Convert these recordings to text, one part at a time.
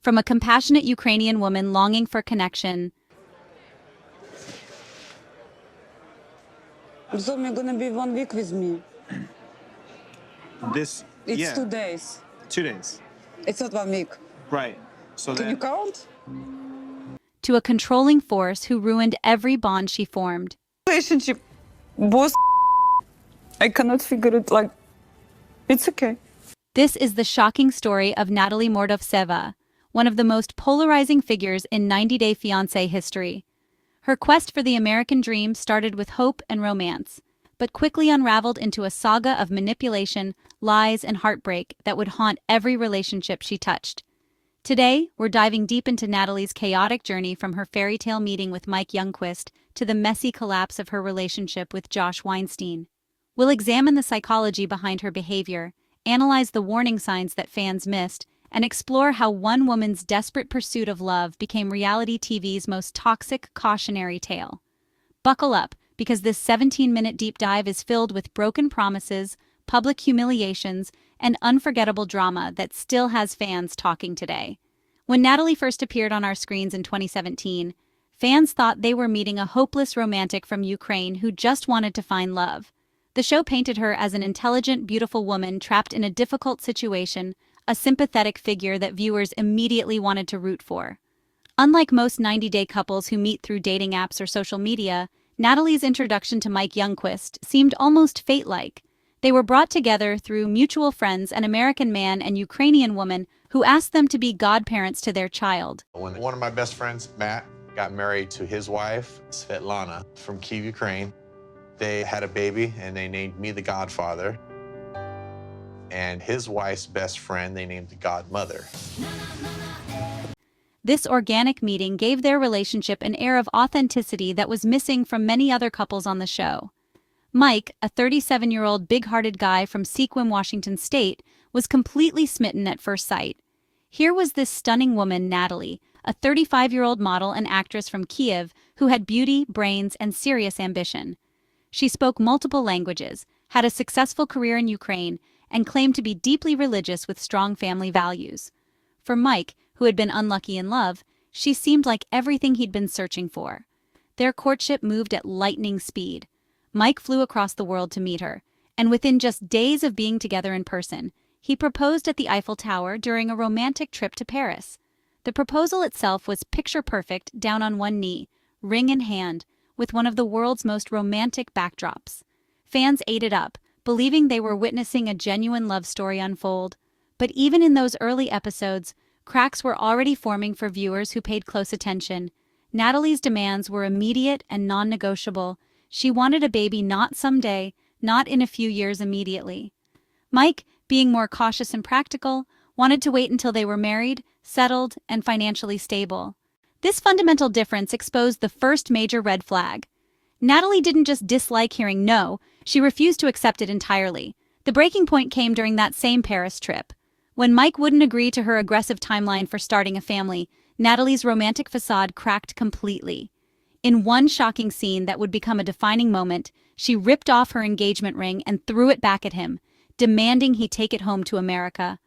from a compassionate Ukrainian woman longing for connection. So you're gonna be 1 week with me. It's It's 2 days. 2 days. It's not 1 week. Right. So Can you then, count? To a controlling force who ruined every bond she formed. Relationship was. I cannot figure it. Like, it's okay. This is the shocking story of Natalie Mordovtseva, one of the most polarizing figures in 90 Day Fiancé history. Her quest for the American dream started with hope and romance, but quickly unraveled into a saga of manipulation, lies, and heartbreak that would haunt every relationship she touched. Today, we're diving deep into Natalie's chaotic journey from her fairy tale meeting with Mike Youngquist to the messy collapse of her relationship with Josh Weinstein. We'll examine the psychology behind her behavior, analyze the warning signs that fans missed, and explore how one woman's desperate pursuit of love became reality TV's most toxic cautionary tale. Buckle up, because this 17-minute deep dive is filled with broken promises, public humiliations, and unforgettable drama that still has fans talking today. When Natalie first appeared on our screens in 2017, fans thought they were meeting a hopeless romantic from Ukraine who just wanted to find love. The show painted her as an intelligent, beautiful woman trapped in a difficult situation, a sympathetic figure that viewers immediately wanted to root for. Unlike most 90-day couples who meet through dating apps or social media, Natalie's introduction to Mike Youngquist seemed almost fate-like. They were brought together through mutual friends, an American man and Ukrainian woman who asked them to be godparents to their child. When one of my best friends, Matt, got married to his wife, Svetlana, from Kyiv, Ukraine, they had a baby and they named me the godfather. And his wife's best friend, they named the godmother. This organic meeting gave their relationship an air of authenticity that was missing from many other couples on the show. Mike, a 37-year-old big-hearted guy from Sequim, Washington State, was completely smitten at first sight. Here was this stunning woman, Natalie, a 35-year-old model and actress from Kyiv who had beauty, brains, and serious ambition. She spoke multiple languages, had a successful career in Ukraine, and claimed to be deeply religious with strong family values. For Mike, who had been unlucky in love, she seemed like everything he'd been searching for. Their courtship moved at lightning speed. Mike flew across the world to meet her, and within just days of being together in person, he proposed at the Eiffel Tower during a romantic trip to Paris. The proposal itself was picture-perfect, down on one knee, ring in hand, with one of the world's most romantic backdrops. Fans ate it up, believing they were witnessing a genuine love story unfold. But even in those early episodes, cracks were already forming for viewers who paid close attention. Natalie's demands were immediate and non-negotiable. She wanted a baby not someday, not in a few years immediately. Mike, being more cautious and practical, wanted to wait until they were married, settled, and financially stable. This fundamental difference exposed the first major red flag. Natalie didn't just dislike hearing no, she refused to accept it entirely. The breaking point came during that same Paris trip. When Mike wouldn't agree to her aggressive timeline for starting a family, Natalie's romantic facade cracked completely. In one shocking scene that would become a defining moment, she ripped off her engagement ring and threw it back at him, demanding he take it home to America.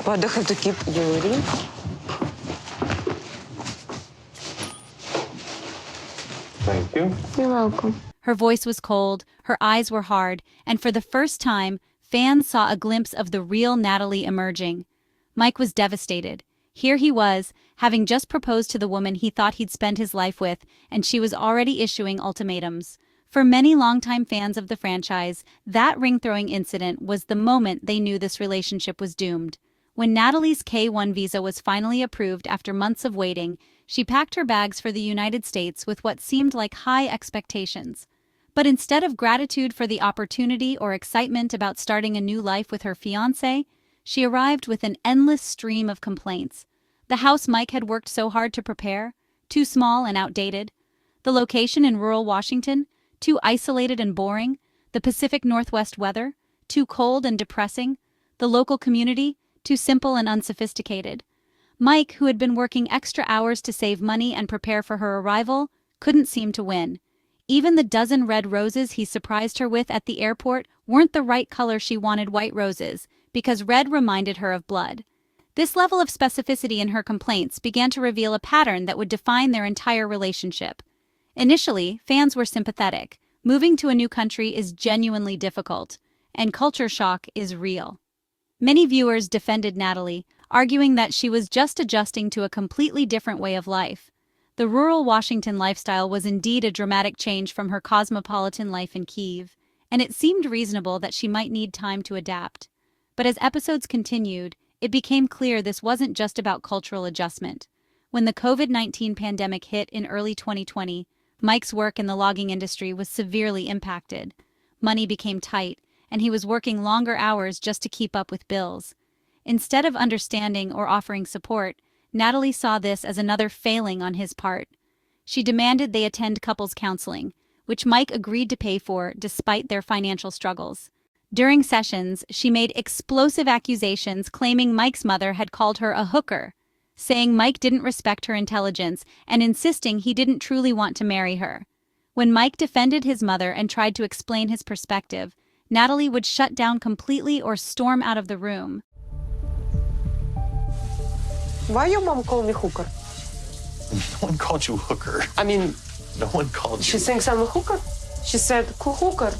Why do I have to keep your ring? Thank you. You're welcome. Her voice was cold, her eyes were hard, and for the first time, fans saw a glimpse of the real Natalie emerging. Mike was devastated. Here he was, having just proposed to the woman he thought he'd spend his life with, and she was already issuing ultimatums. For many longtime fans of the franchise, that ring-throwing incident was the moment they knew this relationship was doomed. When Natalie's K-1 visa was finally approved after months of waiting, she packed her bags for the United States with what seemed like high expectations. But instead of gratitude for the opportunity or excitement about starting a new life with her fiancé, she arrived with an endless stream of complaints. The house Mike had worked so hard to prepare, too small and outdated. The location in rural Washington, too isolated and boring. The Pacific Northwest weather, too cold and depressing. The local community, too simple and unsophisticated. Mike, who had been working extra hours to save money and prepare for her arrival, couldn't seem to win. Even the dozen red roses he surprised her with at the airport weren't the right color she wanted, white roses, because red reminded her of blood. This level of specificity in her complaints began to reveal a pattern that would define their entire relationship. Initially, fans were sympathetic. Moving to a new country is genuinely difficult, and culture shock is real. Many viewers defended Natalie, arguing that she was just adjusting to a completely different way of life. The rural Washington lifestyle was indeed a dramatic change from her cosmopolitan life in Kyiv, and it seemed reasonable that she might need time to adapt. But as episodes continued, it became clear this wasn't just about cultural adjustment. When the COVID-19 pandemic hit in early 2020, Mike's work in the logging industry was severely impacted. Money became tight, and he was working longer hours just to keep up with bills. Instead of understanding or offering support, Natalie saw this as another failing on his part. She demanded they attend couples counseling, which Mike agreed to pay for despite their financial struggles. During sessions, she made explosive accusations claiming Mike's mother had called her a hooker, saying Mike didn't respect her intelligence and insisting he didn't truly want to marry her. When Mike defended his mother and tried to explain his perspective, Natalie would shut down completely or storm out of the room. Why your mom call me hooker? No one called you hooker. I mean, No one called she you. thinks I'm a hooker. She said hooker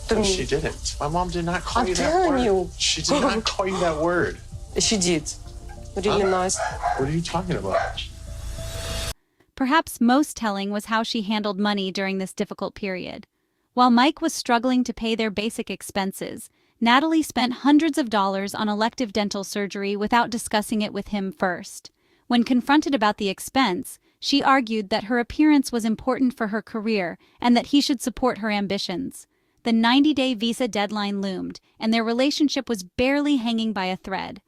to No, me. she didn't. My mom did not call I'm you that telling word. you. She did not call you that word. She did. Really nice. What are you talking about? Perhaps most telling was how she handled money during this difficult period. While Mike was struggling to pay their basic expenses, Natalie spent hundreds of dollars on elective dental surgery without discussing it with him first. When confronted about the expense, she argued that her appearance was important for her career and that he should support her ambitions. The 90-day visa deadline loomed, and their relationship was barely hanging by a thread.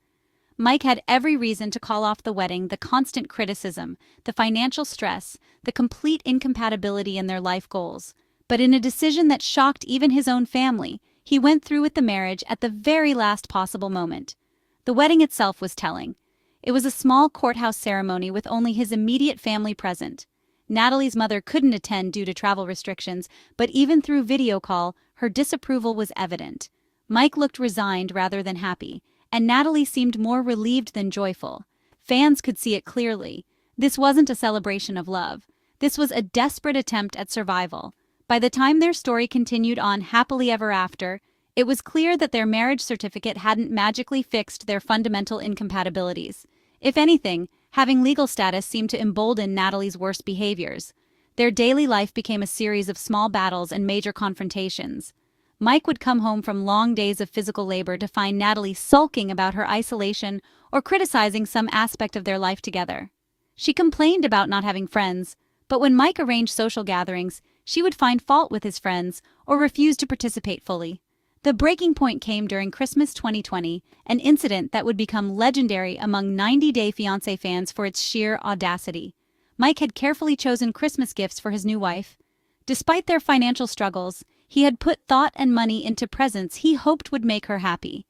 Mike had every reason to call off the wedding, the constant criticism, the financial stress, the complete incompatibility in their life goals. But in a decision that shocked even his own family, he went through with the marriage at the very last possible moment. The wedding itself was telling. It was a small courthouse ceremony with only his immediate family present. Natalie's mother couldn't attend due to travel restrictions, but even through video call, her disapproval was evident. Mike looked resigned rather than happy, and Natalie seemed more relieved than joyful. Fans could see it clearly. This wasn't a celebration of love. This was a desperate attempt at survival. By the time their story continued on happily ever after, it was clear that their marriage certificate hadn't magically fixed their fundamental incompatibilities. If anything, having legal status seemed to embolden Natalie's worst behaviors. Their daily life became a series of small battles and major confrontations. Mike would come home from long days of physical labor to find Natalie sulking about her isolation or criticizing some aspect of their life together. She complained about not having friends, but when Mike arranged social gatherings, she would find fault with his friends or refuse to participate fully. The breaking point came during Christmas 2020, an incident that would become legendary among 90-Day Fiancé fans for its sheer audacity. Mike had carefully chosen Christmas gifts for his new wife. Despite their financial struggles, he had put thought and money into presents he hoped would make her happy.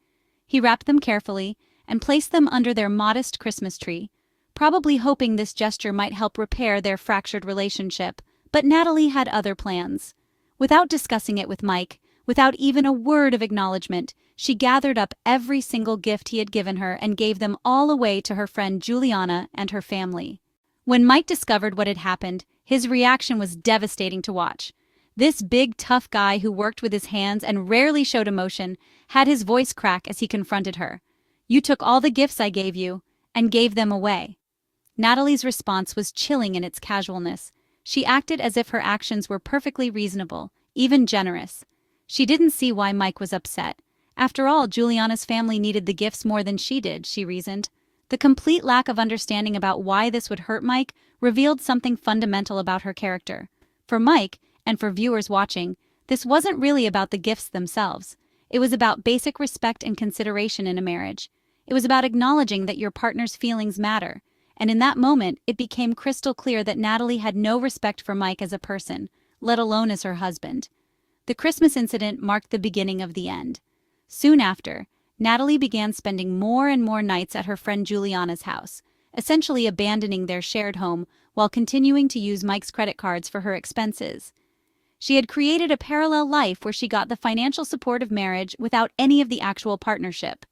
He wrapped them carefully and placed them under their modest Christmas tree, probably hoping this gesture might help repair their fractured relationship. But Natalie had other plans. Without discussing it with Mike, without even a word of acknowledgement, she gathered up every single gift he had given her and gave them all away to her friend Juliana and her family. When Mike discovered what had happened, his reaction was devastating to watch. This big, tough guy who worked with his hands and rarely showed emotion had his voice crack as he confronted her. "You took all the gifts I gave you and gave them away." Natalie's response was chilling in its casualness. She acted as if her actions were perfectly reasonable, even generous. She didn't see why Mike was upset. After all, Juliana's family needed the gifts more than she did, she reasoned. The complete lack of understanding about why this would hurt Mike revealed something fundamental about her character. For Mike, and for viewers watching, this wasn't really about the gifts themselves. It was about basic respect and consideration in a marriage. It was about acknowledging that your partner's feelings matter. And in that moment, it became crystal clear that Natalie had no respect for Mike as a person, let alone as her husband. The Christmas incident marked the beginning of the end. Soon after, Natalie began spending more and more nights at her friend Juliana's house, essentially abandoning their shared home while continuing to use Mike's credit cards for her expenses. She had created a parallel life where she got the financial support of marriage without any of the actual partnership.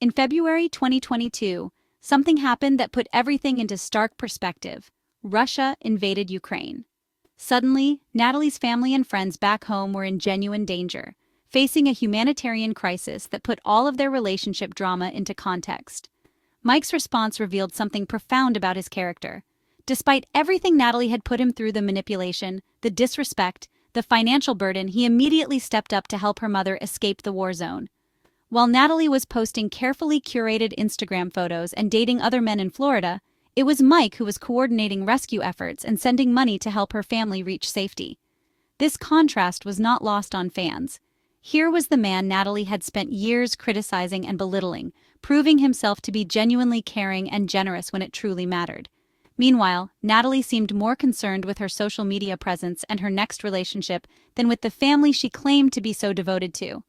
In February 2022, something happened that put everything into stark perspective. Russia invaded Ukraine. Suddenly, Natalie's family and friends back home were in genuine danger, facing a humanitarian crisis that put all of their relationship drama into context. Mike's response revealed something profound about his character. Despite everything Natalie had put him through, the manipulation, the disrespect, the financial burden, he immediately stepped up to help her mother escape the war zone. While Natalie was posting carefully curated Instagram photos and dating other men in Florida, it was Mike who was coordinating rescue efforts and sending money to help her family reach safety. This contrast was not lost on fans. Here was the man Natalie had spent years criticizing and belittling, proving himself to be genuinely caring and generous when it truly mattered. Meanwhile, Natalie seemed more concerned with her social media presence and her next relationship than with the family she claimed to be so devoted to.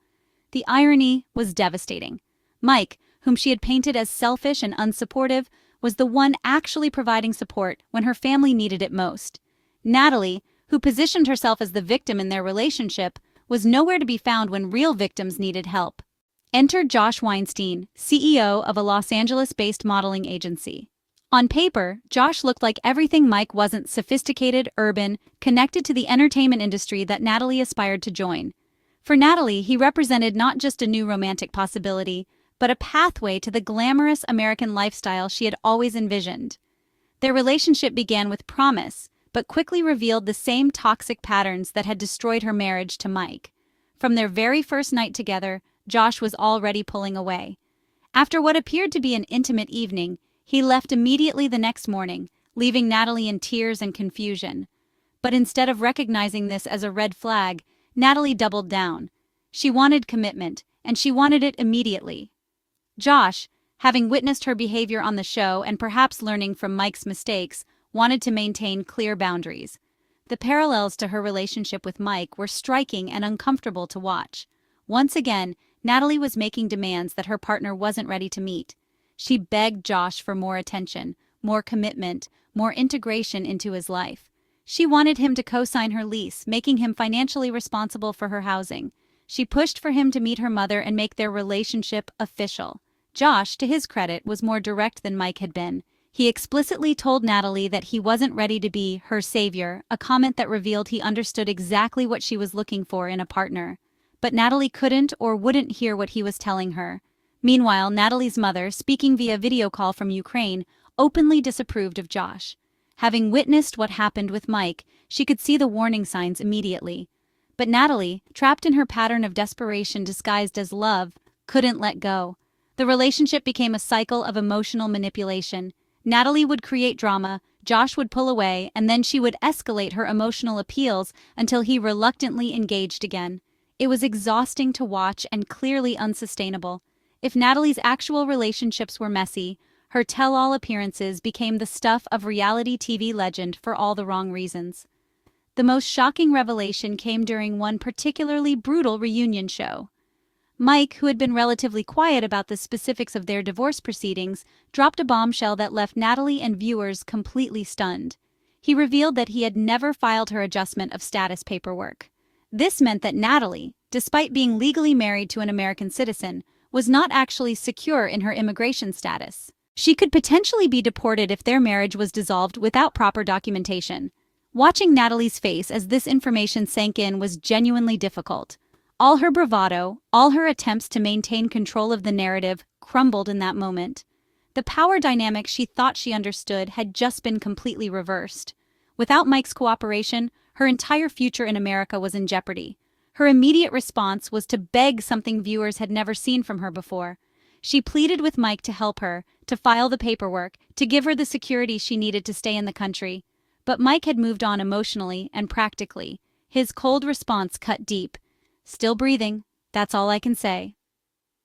The irony was devastating. Mike, whom she had painted as selfish and unsupportive, was the one actually providing support when her family needed it most. Natalie, who positioned herself as the victim in their relationship, was nowhere to be found when real victims needed help. Enter Josh Weinstein, CEO of a Los Angeles-based modeling agency. On paper, Josh looked like everything Mike wasn't: sophisticated, urban, connected to the entertainment industry that Natalie aspired to join. For Natalie, he represented not just a new romantic possibility, but a pathway to the glamorous American lifestyle she had always envisioned. Their relationship began with promise, but quickly revealed the same toxic patterns that had destroyed her marriage to Mike. From their very first night together, Josh was already pulling away. After what appeared to be an intimate evening, he left immediately the next morning, leaving Natalie in tears and confusion. But instead of recognizing this as a red flag, Natalie doubled down. She wanted commitment, and she wanted it immediately. Josh, having witnessed her behavior on the show and perhaps learning from Mike's mistakes, wanted to maintain clear boundaries. The parallels to her relationship with Mike were striking and uncomfortable to watch. Once again, Natalie was making demands that her partner wasn't ready to meet. She begged Josh for more attention, more commitment, more integration into his life. She wanted him to co-sign her lease, making him financially responsible for her housing. She pushed for him to meet her mother and make their relationship official. Josh, to his credit, was more direct than Mike had been. He explicitly told Natalie that he wasn't ready to be her savior, a comment that revealed he understood exactly what she was looking for in a partner. But Natalie couldn't or wouldn't hear what he was telling her. Meanwhile, Natalie's mother, speaking via video call from Ukraine, openly disapproved of Josh. Having witnessed what happened with Mike, she could see the warning signs immediately. But Natalie, trapped in her pattern of desperation disguised as love, couldn't let go. The relationship became a cycle of emotional manipulation. Natalie would create drama, Josh would pull away, and then she would escalate her emotional appeals until he reluctantly engaged again. It was exhausting to watch and clearly unsustainable. If Natalie's actual relationships were messy, her tell-all appearances became the stuff of reality TV legend for all the wrong reasons. The most shocking revelation came during one particularly brutal reunion show. Mike, who had been relatively quiet about the specifics of their divorce proceedings, dropped a bombshell that left Natalie and viewers completely stunned. He revealed that he had never filed her adjustment of status paperwork. This meant that Natalie, despite being legally married to an American citizen, was not actually secure in her immigration status. She could potentially be deported if their marriage was dissolved without proper documentation. Watching Natalie's face as this information sank in was genuinely difficult. All her bravado, all her attempts to maintain control of the narrative, crumbled in that moment. The power dynamic she thought she understood had just been completely reversed. Without Mike's cooperation, her entire future in America was in jeopardy. Her immediate response was to beg something viewers had never seen from her before. She pleaded with Mike to help her, to file the paperwork, to give her the security she needed to stay in the country. But Mike had moved on emotionally and practically. His cold response cut deep. "Still breathing, that's all I can say."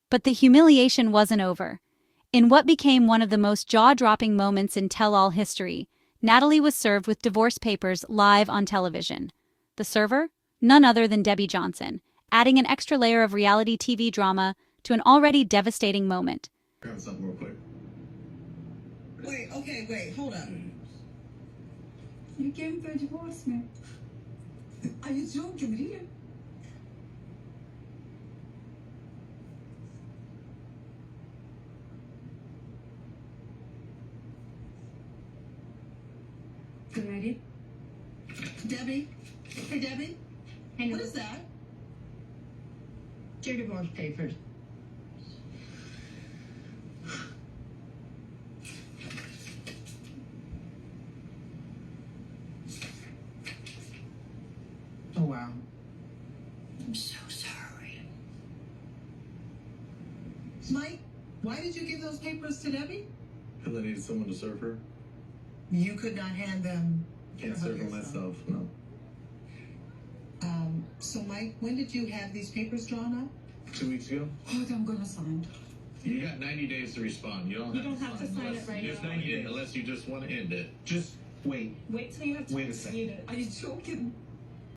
But the humiliation wasn't over. In what became one of the most jaw-dropping moments in tell-all history, Natalie was served with divorce papers live on television. The server? None other than Debbie Johnson, adding an extra layer of reality TV drama to an already devastating moment. Grab something real quick. Wait, hold up. You can't divorce me. Are you joking me? to marry. Debbie? Hey, Debbie? And What is that? your divorce papers. Oh, wow. I'm so sorry. Mike, why did you give those papers to Debbie? Because I needed someone to serve her. You could not hand them. Can't to her serve her yourself. myself, no. So Mike, when did you have these papers drawn up? 2 weeks ago. Oh, I'm gonna sign. You got 90 days to respond. You don't have to sign it right just now. 90 days, unless you just want to end it. Just wait. Wait till you have Wait a second. Are you joking?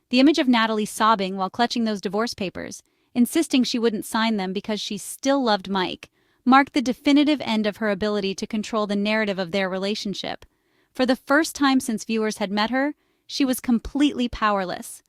The image of Natalie sobbing while clutching those divorce papers, insisting she wouldn't sign them because she still loved Mike, marked the definitive end of her ability to control the narrative of their relationship. For the first time since viewers had met her, she was completely powerless.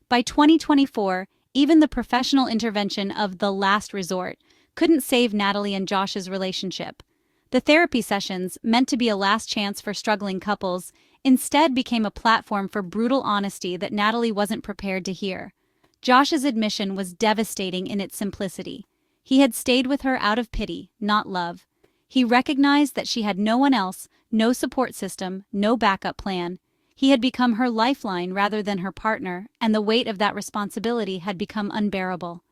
By 2024, even the professional intervention of The Last Resort couldn't save Natalie and Josh's relationship. The therapy sessions, meant to be a last chance for struggling couples, instead became a platform for brutal honesty that Natalie wasn't prepared to hear. Josh's admission was devastating in its simplicity. He had stayed with her out of pity, not love. He recognized that she had no one else, no support system, no backup plan. He had become her lifeline rather than her partner, and the weight of that responsibility had become unbearable.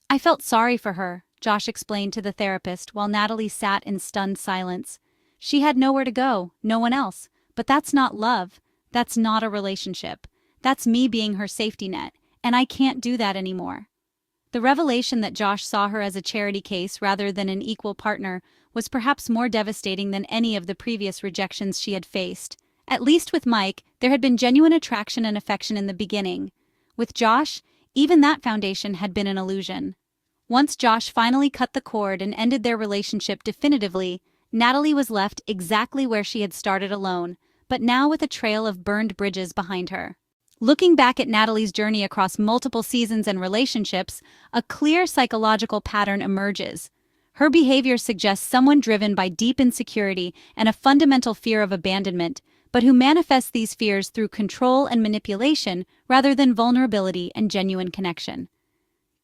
"I felt sorry for her," Josh explained to the therapist while Natalie sat in stunned silence. "She had nowhere to go, no one else. But that's not love. That's not a relationship. That's me being her safety net, and I can't do that anymore." The revelation that Josh saw her as a charity case rather than an equal partner was perhaps more devastating than any of the previous rejections she had faced. At least with Mike, there had been genuine attraction and affection in the beginning. With Josh, even that foundation had been an illusion. Once Josh finally cut the cord and ended their relationship definitively, Natalie was left exactly where she had started alone, but now with a trail of burned bridges behind her. Looking back at Natalie's journey across multiple seasons and relationships, a clear psychological pattern emerges. Her behavior suggests someone driven by deep insecurity and a fundamental fear of abandonment, but who manifests these fears through control and manipulation rather than vulnerability and genuine connection.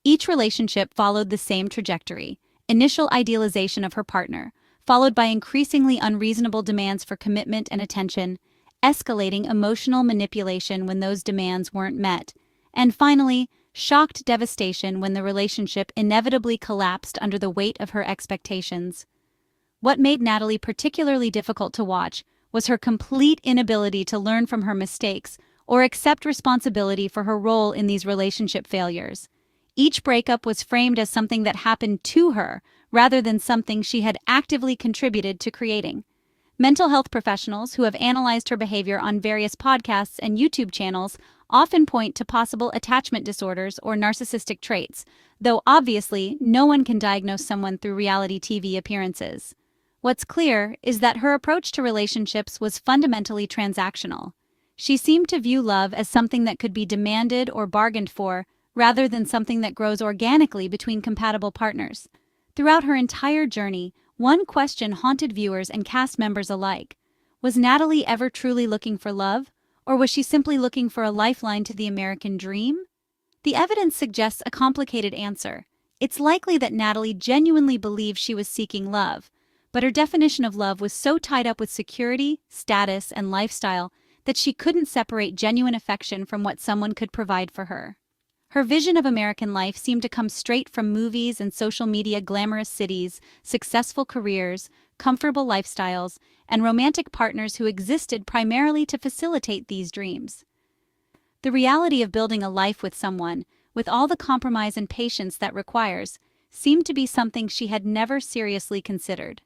Each relationship followed the same trajectory: initial idealization of her partner, followed by increasingly unreasonable demands for commitment and attention, escalating emotional manipulation when those demands weren't met, and finally, shocked devastation when the relationship inevitably collapsed under the weight of her expectations. What made Natalie particularly difficult to watch was her complete inability to learn from her mistakes or accept responsibility for her role in these relationship failures. Each breakup was framed as something that happened to her, rather than something she had actively contributed to creating. Mental health professionals who have analyzed her behavior on various podcasts and YouTube channels often point to possible attachment disorders or narcissistic traits, though obviously no one can diagnose someone through reality TV appearances. What's clear is that her approach to relationships was fundamentally transactional. She seemed to view love as something that could be demanded or bargained for, rather than something that grows organically between compatible partners. Throughout her entire journey, one question haunted viewers and cast members alike. Was Natalie ever truly looking for love, or was she simply looking for a lifeline to the American dream? The evidence suggests a complicated answer. It's likely that Natalie genuinely believed she was seeking love, but her definition of love was so tied up with security, status, and lifestyle that she couldn't separate genuine affection from what someone could provide for her. Her vision of American life seemed to come straight from movies and social media: glamorous cities, successful careers, comfortable lifestyles, and romantic partners who existed primarily to facilitate these dreams. The reality of building a life with someone, with all the compromise and patience that requires, seemed to be something she had never seriously considered.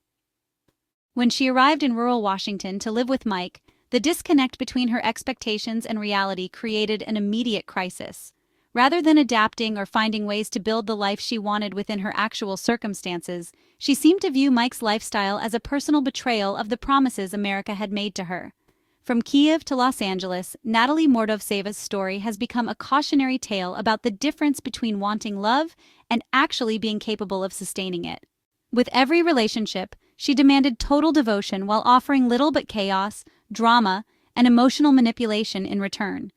When she arrived in rural Washington to live with Mike, the disconnect between her expectations and reality created an immediate crisis. Rather than adapting or finding ways to build the life she wanted within her actual circumstances, she seemed to view Mike's lifestyle as a personal betrayal of the promises America had made to her. From Kiev to Los Angeles, Natalie Mordovtseva's story has become a cautionary tale about the difference between wanting love and actually being capable of sustaining it. With every relationship, she demanded total devotion while offering little but chaos, drama, and emotional manipulation in return.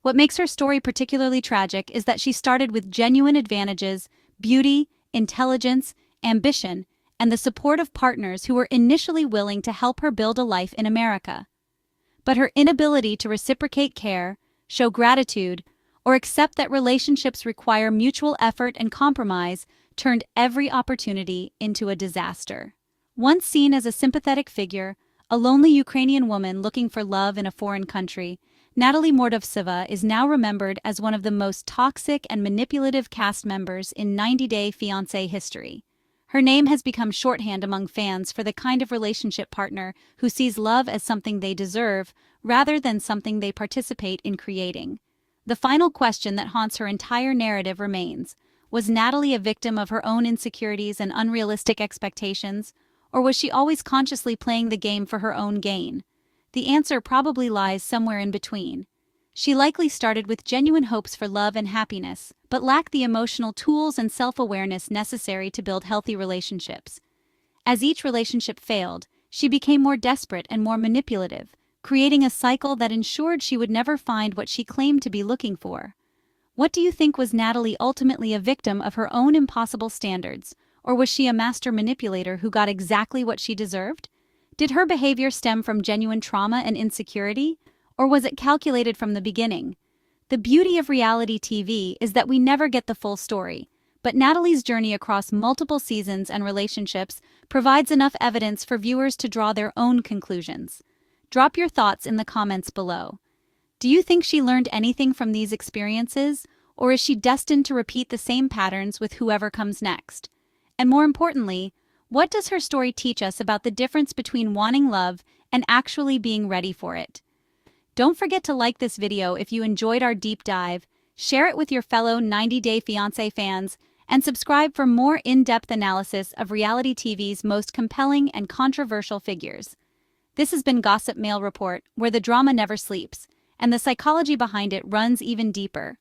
What makes her story particularly tragic is that she started with genuine advantages, beauty, intelligence, ambition, and the support of partners who were initially willing to help her build a life in America. But her inability to reciprocate care, show gratitude, or accept that relationships require mutual effort and compromise turned every opportunity into a disaster. Once seen as a sympathetic figure, a lonely Ukrainian woman looking for love in a foreign country, Natalie Mordovtseva is now remembered as one of the most toxic and manipulative cast members in 90-Day Fiancé history. Her name has become shorthand among fans for the kind of relationship partner who sees love as something they deserve rather than something they participate in creating. The final question that haunts her entire narrative remains: was Natalie a victim of her own insecurities and unrealistic expectations, or was she always consciously playing the game for her own gain? The answer probably lies somewhere in between. She likely started with genuine hopes for love and happiness, but lacked the emotional tools and self-awareness necessary to build healthy relationships. As each relationship failed, she became more desperate and more manipulative, creating a cycle that ensured she would never find what she claimed to be looking for. What do you think? Was Natalie ultimately a victim of her own impossible standards, or was she a master manipulator who got exactly what she deserved? Did her behavior stem from genuine trauma and insecurity, or was it calculated from the beginning? The beauty of reality TV is that we never get the full story, but Natalie's journey across multiple seasons and relationships provides enough evidence for viewers to draw their own conclusions. Drop your thoughts in the comments below. Do you think she learned anything from these experiences, or is she destined to repeat the same patterns with whoever comes next? And more importantly, what does her story teach us about the difference between wanting love and actually being ready for it? Don't forget to like this video if you enjoyed our deep dive, share it with your fellow 90-Day Fiancé fans, and subscribe for more in-depth analysis of reality TV's most compelling and controversial figures. This has been Gossip Mail Report, where the drama never sleeps, and the psychology behind it runs even deeper.